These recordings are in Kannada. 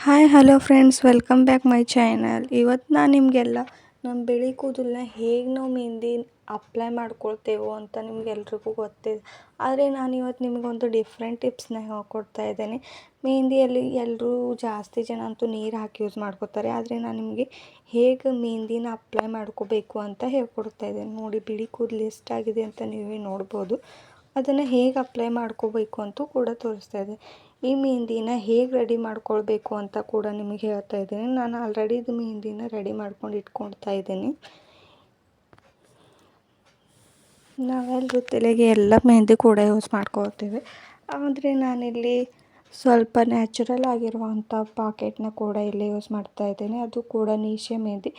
Hi hello friends, welcome back my channel. ಇವತ್ತು ನಾನು ನಿಮಗೆಲ್ಲ ನಮ್ಮ ಬಿಳಿ ಕೂದಲನ್ನ ಹೇಗೆ ನಾವು ಮೆಹಂದಿ ಅಪ್ಲೈ ಮಾಡ್ಕೊಳ್ತೇವೋ ಅಂತ ನಿಮಗೆಲ್ರಿಗೂ ಗೊತ್ತಿದೆ. ಆದರೆ ನಾನು ಇವತ್ತು ನಿಮಗೊಂದು ಡಿಫ್ರೆಂಟ್ ಟಿಪ್ಸ್ನ ಹೇಳ್ಕೊಡ್ತಾ ಇದ್ದೇನೆ. ಮೆಹಂದಿಯಲ್ಲಿ ಎಲ್ಲರೂ ಜಾಸ್ತಿ ಜನ ಅಂತೂ ನೀರು ಹಾಕಿ ಯೂಸ್ ಮಾಡ್ಕೋತಾರೆ. ಆದರೆ ನಾನು ನಿಮಗೆ ಹೇಗೆ ಮೆಹಂದಿನ ಅಪ್ಲೈ ಮಾಡ್ಕೋಬೇಕು ಅಂತ ಹೇಳ್ಕೊಡ್ತಾ ಇದ್ದೇನೆ. ನೋಡಿ, ಬಿಳಿ ಕೂದಲು ಎಷ್ಟಾಗಿದೆ ಅಂತ ನೀವೇ ನೋಡ್ಬೋದು. ಅದನ್ನು ಹೇಗೆ ಅಪ್ಲೈ ಮಾಡ್ಕೋಬೇಕು ಅಂತೂ ಕೂಡ ತೋರಿಸ್ತಾ ಇದೆ. ಈ ಮೆಹಂದಿನ ಹೇಗೆ ರೆಡಿ ಮಾಡ್ಕೊಳ್ಬೇಕು ಅಂತ ಕೂಡ ನಿಮಗೆ ಹೇಳ್ತಾ ಇದ್ದೀನಿ. ನಾನು ಆಲ್ರೆಡಿ ಇದು ಮೆಹಂದಿನ ರೆಡಿ ಮಾಡ್ಕೊಂಡು ಇಟ್ಕೊಳ್ತಾ ಇದ್ದೀನಿ. ನಾವೆಲ್ಲರೂ ತಲೆಗೆ ಎಲ್ಲ ಮೆಹಂದಿ ಕೂಡ ಯೂಸ್ ಮಾಡ್ಕೊಳ್ತೇವೆ. ಆದರೆ ನಾನಿಲ್ಲಿ ಸ್ವಲ್ಪ ನ್ಯಾಚುರಲ್ ಆಗಿರುವಂಥ ಪಾಕೆಟ್ನ ಕೂಡ ಇಲ್ಲಿ ಯೂಸ್ ಮಾಡ್ತಾ ಇದ್ದೀನಿ. ಅದು ಕೂಡ ನೀಶೆ ಮೆಹಂದಿ.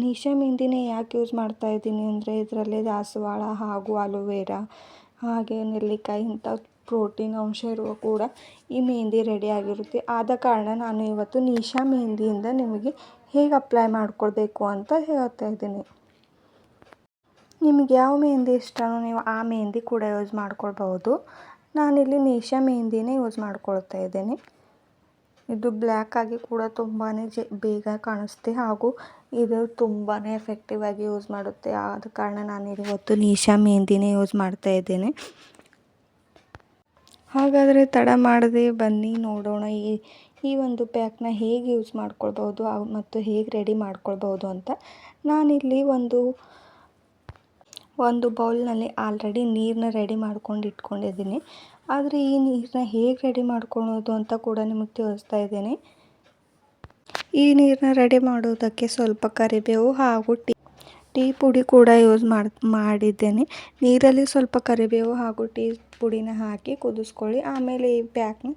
ನೀಶೆ ಮೆಹಂದಿನೇ ಯಾಕೆ ಯೂಸ್ ಮಾಡ್ತಾ ಇದ್ದೀನಿ ಅಂದರೆ ಇದರಲ್ಲಿ ದಾಸವಾಳ ಹಾಗೂ ಅಲೋವೆರಾ ಹಾಗೆ ನೆಲ್ಲಿಕಾಯಿ ಇಂಥ ಪ್ರೋಟೀನ್ ಅಂಶ ಇರುವ ಕೂಡ ಈ ಮೆಹಂದಿ ರೆಡಿ ಆಗಿರುತ್ತೆ. ಆದ ಕಾರಣ ನಾನು ಇವತ್ತು ನೀಶಾ ಮೆಹಂದಿಯಿಂದ ನಿಮಗೆ ಹೇಗೆ ಅಪ್ಲೈ ಮಾಡ್ಕೊಳ್ಬೇಕು ಅಂತ ಹೇಳ್ತಾ ಇದ್ದೀನಿ. ನಿಮಗೆ ಯಾವ ಮೆಹಂದಿ ಇಷ್ಟನೋ ನೀವು ಆ ಮೆಹಂದಿ ಕೂಡ ಯೂಸ್ ಮಾಡ್ಕೊಳ್ಬಹುದು. ನಾನಿಲ್ಲಿ ನೀಶಾ ಮೆಹಂದಿನೇ ಯೂಸ್ ಮಾಡ್ಕೊಳ್ತಾ ಇದ್ದೀನಿ. ಇದು ಬ್ಲ್ಯಾಕ್ ಆಗಿ ಕೂಡ ತುಂಬಾ ಬೇಗ ಕಾಣಿಸುತ್ತೆ ಹಾಗೂ ಇದು ತುಂಬಾ ಎಫೆಕ್ಟಿವ್ ಆಗಿ ಯೂಸ್ ಮಾಡುತ್ತೆ. ಆದ ಕಾರಣ ನಾನು ಇವತ್ತು ನೀಶಾ ಮೆಹಂದಿನೇ ಯೂಸ್ ಮಾಡ್ತಾ ಇದ್ದೇನೆ. ಹಾಗಾದರೆ ತಡ ಮಾಡದೆ ಬನ್ನಿ ನೋಡೋಣ ಈ ಒಂದು ಪ್ಯಾಕ್ನ ಹೇಗೆ ಯೂಸ್ ಮಾಡ್ಕೊಳ್ಬೋದು ಮತ್ತು ಹೇಗೆ ರೆಡಿ ಮಾಡ್ಕೊಳ್ಬೋದು ಅಂತ. ನಾನಿಲ್ಲಿ ಒಂದು ಬೌಲ್ನಲ್ಲಿ ಆಲ್ರೆಡಿ ನೀರನ್ನ ರೆಡಿ ಮಾಡ್ಕೊಂಡು ಇಟ್ಕೊಂಡಿದ್ದೀನಿ. ಆದರೆ ಈ ನೀರನ್ನ ಹೇಗೆ ರೆಡಿ ಮಾಡ್ಕೊಳ್ಳೋದು ಅಂತ ಕೂಡ ನಿಮಗೆ ತೋರಿಸ್ತಾ ಇದ್ದೀನಿ. ಈ ನೀರನ್ನ ರೆಡಿ ಮಾಡೋದಕ್ಕೆ ಸ್ವಲ್ಪ ಕರಿಬೇವು ಹಾಗೂ ಟೀ ಪುಡಿ ಕೂಡ ಯೂಸ್ ಮಾಡಿದ್ದೇನೆ. ನೀರಲ್ಲಿ ಸ್ವಲ್ಪ ಕರಿಬೇವು ಹಾಗೂ ಟೀ ಪುಡಿನ ಹಾಕಿ ಕುದಿಸ್ಕೊಳ್ಳಿ. ಆಮೇಲೆ ಈ ಪ್ಯಾಕ್ನ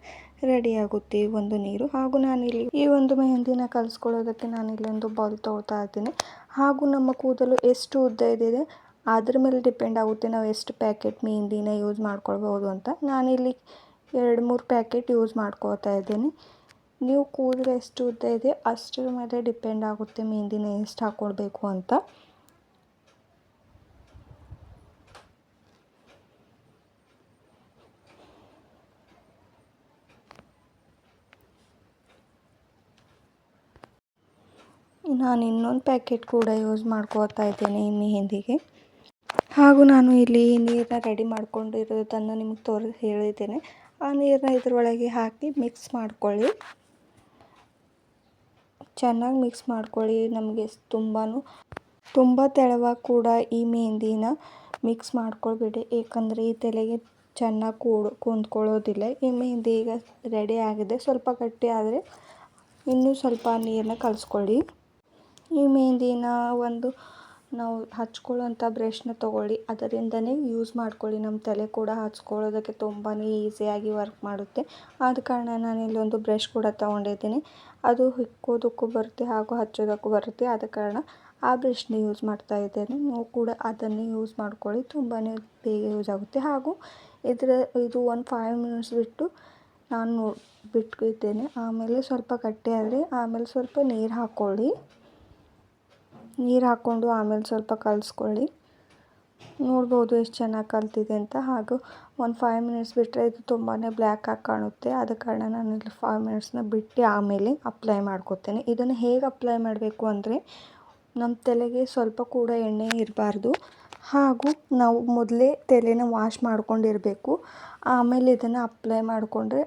ರೆಡಿ ಆಗುತ್ತೆ ಈ ಒಂದು ನೀರು. ಹಾಗೂ ನಾನಿಲ್ಲಿ ಈ ಒಂದು ಮೆಹಂದಿನ ಕಲಿಸ್ಕೊಳ್ಳೋದಕ್ಕೆ ನಾನಿಲ್ಲಿ ಒಂದು ಬೌಲ್ ತೊಗೊಳ್ತಾ ಇದ್ದೀನಿ. ಹಾಗೂ ನಮ್ಮ ಕೂದಲು ಎಷ್ಟು ಉದ್ದ ಇದೆ ಅದ್ರ ಮೇಲೆ ಡಿಪೆಂಡ್ ಆಗುತ್ತೆ ನಾವು ಎಷ್ಟು ಪ್ಯಾಕೆಟ್ ಮೆಹಂದಿನ ಯೂಸ್ ಮಾಡ್ಕೊಳ್ಬೋದು ಅಂತ. ನಾನಿಲ್ಲಿ 2-3 ಪ್ಯಾಕೆಟ್ ಯೂಸ್ ಮಾಡ್ಕೊಳ್ತಾ ಇದ್ದೀನಿ. ನೀವು ಕೂದಲು ಎಷ್ಟು ಉದ್ದ ಇದೆ ಅಷ್ಟರ ಮೇಲೆ ಡಿಪೆಂಡ್ ಆಗುತ್ತೆ ಮೆಹಂದಿನ ಎಷ್ಟು ಹಾಕ್ಕೊಳ್ಬೇಕು ಅಂತ. ನಾನು ಇನ್ನೊಂದು ಪ್ಯಾಕೆಟ್ ಕೂಡ ಯೂಸ್ ಮಾಡ್ಕೊಳ್ತಾ ಇದ್ದೇನೆ ಈ ಮೆಹಂದಿಗೆ. ಹಾಗೂ ನಾನು ಇಲ್ಲಿ ನೀರನ್ನ ರೆಡಿ ಮಾಡ್ಕೊಂಡಿರೋದನ್ನು ನಿಮಗೆ ಹೇಳಿದ್ದೇನೆ. ಆ ನೀರನ್ನ ಇದರೊಳಗೆ ಹಾಕಿ ಮಿಕ್ಸ್ ಮಾಡ್ಕೊಳ್ಳಿ. ಚೆನ್ನಾಗಿ ಮಿಕ್ಸ್ ಮಾಡ್ಕೊಳ್ಳಿ. ನಮಗೆ ತುಂಬ ತೆಳುವಾಗಿ ಕೂಡ ಈ ಮೆಹಂದಿನ ಮಿಕ್ಸ್ ಮಾಡ್ಕೊಳ್ಬೇಡಿ, ಏಕೆಂದರೆ ಈ ತಲೆಗೆ ಚೆನ್ನಾಗಿ ಕುಂತ್ಕೊಳ್ಳೋದಿಲ್ಲ. ಈ ಮೆಹಂದಿ ಈಗ ರೆಡಿ ಆಗಿದೆ. ಸ್ವಲ್ಪ ಗಟ್ಟಿ ಆದರೆ ಇನ್ನೂ ಸ್ವಲ್ಪ ನೀರನ್ನ ಕಲಿಸ್ಕೊಳ್ಳಿ. ಈ ಮೆಹಂದಿನ ನಾವು ಹಚ್ಕೊಳ್ಳೋಂಥ ಬ್ರಷ್ನ ತೊಗೊಳ್ಳಿ, ಅದರಿಂದನೇ ಯೂಸ್ ಮಾಡ್ಕೊಳ್ಳಿ. ನಮ್ಮ ತಲೆ ಕೂಡ ಹಚ್ಕೊಳ್ಳೋದಕ್ಕೆ ತುಂಬಾ ಈಸಿಯಾಗಿ ವರ್ಕ್ ಮಾಡುತ್ತೆ. ಆದ ಕಾರಣ ನಾನು ಇಲ್ಲೊಂದು ಬ್ರಷ್ ಕೂಡ ತೊಗೊಂಡಿದ್ದೀನಿ. ಅದು ಹಿಕ್ಕೋದಕ್ಕೂ ಬರುತ್ತೆ ಹಾಗೂ ಹಚ್ಚೋದಕ್ಕೂ ಬರುತ್ತೆ. ಆದ ಕಾರಣ ಆ ಬ್ರಷ್ನ ಯೂಸ್ ಮಾಡ್ತಾ ಇದ್ದೇನೆ. ನೀವು ಕೂಡ ಅದನ್ನೇ ಯೂಸ್ ಮಾಡ್ಕೊಳ್ಳಿ, ತುಂಬಾ ಬೇಗ ಯೂಸ್ ಆಗುತ್ತೆ. ಹಾಗೂ ಇದು ಒಂದು 5 ಮಿನಿಟ್ಸ್ ಬಿಟ್ಟು ನಾನು ಬಿಟ್ಟಿದ್ದೇನೆ. ಆಮೇಲೆ ಸ್ವಲ್ಪ ಗಟ್ಟಿ ಆದರೆ ಆಮೇಲೆ ಸ್ವಲ್ಪ ನೀರು ಹಾಕ್ಕೊಳ್ಳಿ. ನೀರು ಹಾಕ್ಕೊಂಡು ಆಮೇಲೆ ಸ್ವಲ್ಪ ಕಲಿಸ್ಕೊಳ್ಳಿ. ನೋಡ್ಬೋದು ಎಷ್ಟು ಚೆನ್ನಾಗಿ ಕಲ್ತಿದೆ ಅಂತ. ಹಾಗೂ ಒಂದು 5 ಮಿನಿಟ್ಸ್ ಬಿಟ್ಟರೆ ಇದು ತುಂಬಾ ಬ್ಲ್ಯಾಕ್ ಆಗಿ ಕಾಣುತ್ತೆ. ಆದ ಕಾರಣ ನಾನು ಇಲ್ಲಿ 5 ಮಿನಿಟ್ಸ್ನ ಬಿಟ್ಟು ಆಮೇಲೆ ಅಪ್ಲೈ ಮಾಡ್ಕೊತೇನೆ. ಇದನ್ನು ಹೇಗೆ ಅಪ್ಲೈ ಮಾಡಬೇಕು ಅಂದರೆ ನಮ್ಮ ತಲೆಗೆ ಸ್ವಲ್ಪ ಕೂಡ ಎಣ್ಣೆ ಇರಬಾರ್ದು. ಹಾಗೂ ನಾವು ಮೊದಲೇ ತಲೆನ ವಾಶ್ ಮಾಡ್ಕೊಂಡಿರಬೇಕು. ಆಮೇಲೆ ಇದನ್ನು ಅಪ್ಲೈ ಮಾಡಿಕೊಂಡ್ರೆ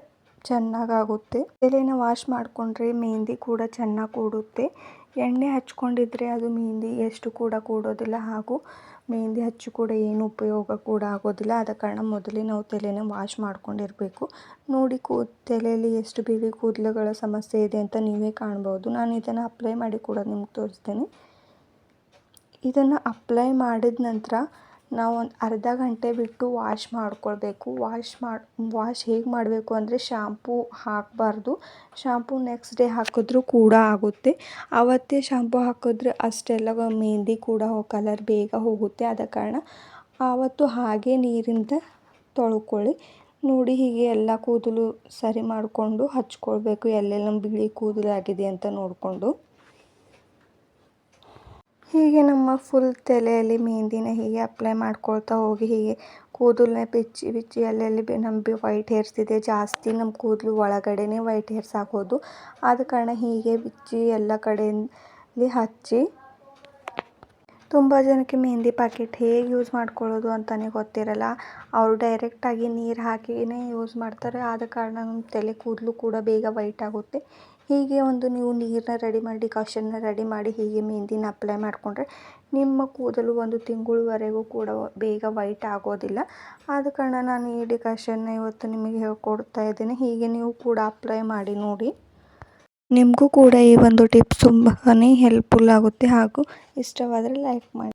ಚೆನ್ನಾಗಾಗುತ್ತೆ. ತಲೆನ ವಾಶ್ ಮಾಡಿಕೊಂಡ್ರೆ ಮೆಹಂದಿ ಕೂಡ ಚೆನ್ನಾಗಿ ಕೂಡುತ್ತೆ. ಎಣ್ಣೆ ಹಚ್ಕೊಂಡಿದ್ರೆ ಅದು ಮೆಹಂದಿ ಎಷ್ಟು ಕೂಡ ಕೂಡೋದಿಲ್ಲ ಹಾಗೂ ಮೆಹಂದಿ ಹಚ್ಚಿ ಕೂಡ ಏನು ಉಪಯೋಗ ಕೂಡ ಆಗೋದಿಲ್ಲ. ಆದ ಕಾರಣ ಮೊದಲೇ ನಾವು ತಲೆನ ವಾಶ್ ಮಾಡ್ಕೊಂಡಿರಬೇಕು. ನೋಡಿ, ತಲೆಯಲ್ಲಿ ಎಷ್ಟು ಬಿಳಿ ಕೂದಲುಗಳ ಸಮಸ್ಯೆ ಇದೆ ಅಂತ ನೀವೇ ಕಾಣ್ಬೋದು. ನಾನು ಇದನ್ನು ಅಪ್ಲೈ ಮಾಡಿ ಕೂಡ ನಿಮ್ಗೆ ತೋರಿಸ್ತೇನೆ. ಇದನ್ನು ಅಪ್ಲೈ ಮಾಡಿದ ನಂತರ ನಾವು ಒಂದು ಅರ್ಧ ಗಂಟೆ ಬಿಟ್ಟು ವಾಶ್ ಮಾಡ್ಕೊಳ್ಬೇಕು. ವಾಶ್ ಹೇಗೆ ಮಾಡಬೇಕು ಅಂದರೆ ಶಾಂಪೂ ಹಾಕಬಾರ್ದು. ಶಾಂಪೂ ನೆಕ್ಸ್ಟ್ ಡೇ ಹಾಕಿದ್ರೂ ಕೂಡ ಆಗುತ್ತೆ. ಆವತ್ತೇ ಶಾಂಪೂ ಹಾಕಿದ್ರೆ ಅಷ್ಟೆಲ್ಲ ಮೆಹಂದಿ ಕೂಡ ಕಲರ್ ಬೇಗ ಹೋಗುತ್ತೆ. ಆದ ಕಾರಣ ಆವತ್ತು ಹಾಗೆ ನೀರಿಂದ ತೊಳ್ಕೊಳ್ಳಿ. ನೋಡಿ, ಹೀಗೆ ಎಲ್ಲ ಕೂದಲು ಸರಿ ಮಾಡಿಕೊಂಡು ಹಚ್ಕೊಳ್ಬೇಕು. ಎಲ್ಲೆಲ್ಲ ಬಿಳಿ ಕೂದಲು ಆಗಿದೆ ಅಂತ ನೋಡಿಕೊಂಡು. ಹೀಗೆ ನಮ್ಮ ಫುಲ್ ತಲೆಯಲ್ಲಿ ಮೆಹಂದಿನ ಹೀಗೆ ಅಪ್ಲೈ ಮಾಡ್ಕೊಳ್ತಾ ಹೋಗಿ ಹೀಗೆ ಕೂದಲನ್ನ ಬಿಚ್ಚಿ ಬಿಚ್ಚಿ ಅಲ್ಲಲ್ಲಿ ನಮ್ಮ ವೈಟ್ ಹೇರ್ಸ್ ಇದೆ ಜಾಸ್ತಿ ನಮ್ಮ ಕೂದಲು ಒಳಗಡೆನೇ ವೈಟ್ ಹೇರ್ಸ್ ಆಗೋದು. ಆದ ಕಾರಣ ಹೀಗೆ ಬಿಚ್ಚಿ ಎಲ್ಲ ಕಡೆಯಲ್ಲಿ ಹಚ್ಚಿ. ತುಂಬ ಜನಕ್ಕೆ ಮೆಹಂದಿ ಪ್ಯಾಕೆಟ್ ಹೇಗೆ ಯೂಸ್ ಮಾಡ್ಕೊಳ್ಳೋದು ಅಂತಲೇ ಗೊತ್ತಿರಲ್ಲ. ಅವರು ಡೈರೆಕ್ಟಾಗಿ ನೀರು ಹಾಕಿನೇ ಯೂಸ್ ಮಾಡ್ತಾರೆ. ಆದ ಕಾರಣ ನಮ್ಮ ತಲೆ ಕೂದಲು ಕೂಡ ಬೇಗ ವೈಟ್ ಆಗುತ್ತೆ. ಹೀಗೆ ಒಂದು ನೀವು ನೀರನ್ನ ರೆಡಿ ಮಾಡಿ ಡಿಕಾಷನ್ನ ರೆಡಿ ಮಾಡಿ ಹೀಗೆ ಮೆಹಂದಿನ ಅಪ್ಲೈ ಮಾಡಿಕೊಂಡ್ರೆ ನಿಮ್ಮ ಕೂದಲು 1 ತಿಂಗಳವರೆಗೂ ಕೂಡ ಬೇಗ ವೈಟ್ ಆಗೋದಿಲ್ಲ. ಆದ ಕಾರಣ ನಾನು ಈ ಡಿಕಾಷನ್ನ ಇವತ್ತು ನಿಮಗೆ ಹೇಳ್ಕೊಡ್ತಾ ಇದ್ದೀನಿ. ಹೀಗೆ ನೀವು ಕೂಡ ಅಪ್ಲೈ ಮಾಡಿ ನೋಡಿ. ನಿಮಗೂ ಕೂಡ ಈ ಒಂದು ಟಿಪ್ಸ್ ತುಂಬಾ ಹೆಲ್ಪ್ಫುಲ್ ಆಗುತ್ತೆ. ಹಾಗೂ ಇಷ್ಟವಾದರೆ ಲೈಕ್ ಮಾಡಿ.